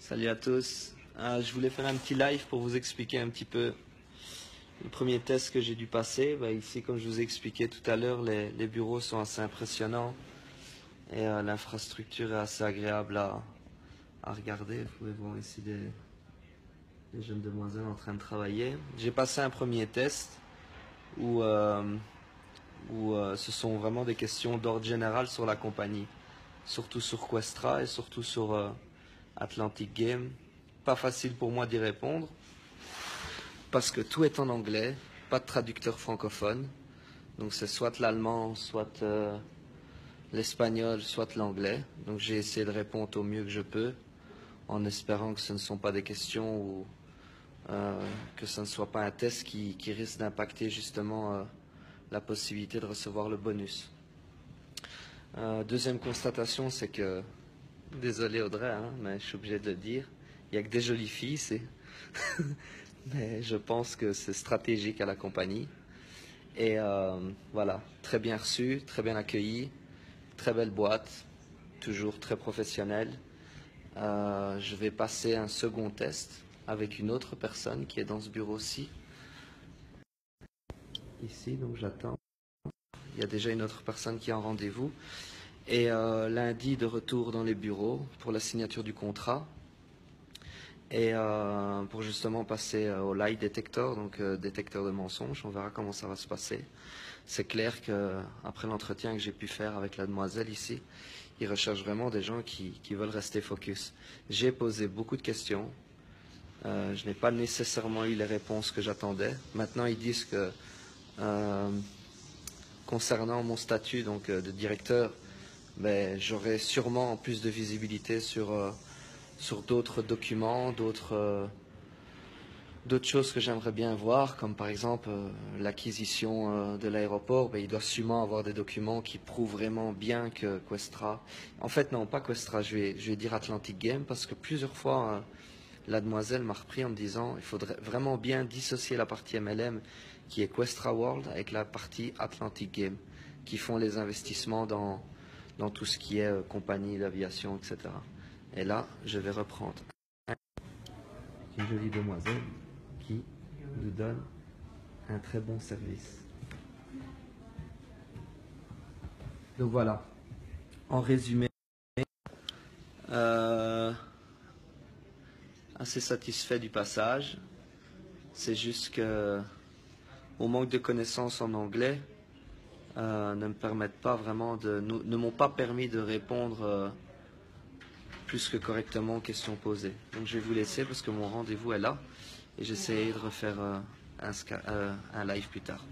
Salut à tous. Je voulais faire un petit live pour vous expliquer un petit peu le premier test que j'ai dû passer. Ici, comme je vous ai expliqué tout à l'heure, les bureaux sont assez impressionnants et l'infrastructure est assez agréable à regarder. Vous pouvez voir ici des jeunes demoiselles en train de travailler. J'ai passé un premier test où ce sont vraiment des questions d'ordre général sur la compagnie, surtout sur Questra et surtout sur Atlantic Game. Pas facile pour moi d'y répondre parce que tout est en anglais, pas de traducteur francophone. Donc c'est soit l'allemand, soit l'espagnol, soit l'anglais. Donc j'ai essayé de répondre au mieux que je peux en espérant que ce ne sont pas des questions ou que ce ne soit pas un test qui risque d'impacter justement la possibilité de recevoir le bonus. Deuxième constatation, c'est que, désolé Audrey, hein, mais je suis obligé de le dire, il n'y a que des jolies filles, c'est... mais je pense que c'est stratégique à la compagnie. Et voilà, très bien reçu, très bien accueilli, très belle boîte, toujours très professionnelle. Je vais passer un second test avec une autre personne qui est dans ce bureau-ci. Ici, donc j'attends. Il y a déjà une autre personne qui est en rendez-vous. Et lundi, de retour dans les bureaux pour la signature du contrat. Et pour justement passer au lie detector, donc détecteur de mensonges, on verra comment ça va se passer. C'est clair qu'après l'entretien que j'ai pu faire avec la demoiselle ici, ils recherchent vraiment des gens qui veulent rester focus. J'ai posé beaucoup de questions. Je n'ai pas nécessairement eu les réponses que j'attendais. Maintenant, ils disent que concernant mon statut donc, de directeur, j'aurai sûrement plus de visibilité sur d'autres documents, d'autres choses que j'aimerais bien voir, comme par exemple l'acquisition de l'aéroport. Il doit sûrement avoir des documents qui prouvent vraiment bien que Questra... En fait, non, pas Questra, je vais dire Atlantic Game, parce que plusieurs fois, la demoiselle m'a repris en me disant il faudrait vraiment bien dissocier la partie MLM, qui est Questra World, avec la partie Atlantic Game, qui font les investissements dans tout ce qui est compagnie d'aviation, etc. Et là, je vais reprendre une jolie demoiselle qui nous donne un très bon service. Donc voilà, en résumé, assez satisfait du passage. C'est juste que mon manque de connaissances en anglais ne me permettent pas vraiment ne m'ont pas permis de répondre plus que correctement aux questions posées. Donc je vais vous laisser parce que mon rendez-vous est là et j'essaierai de refaire un live plus tard.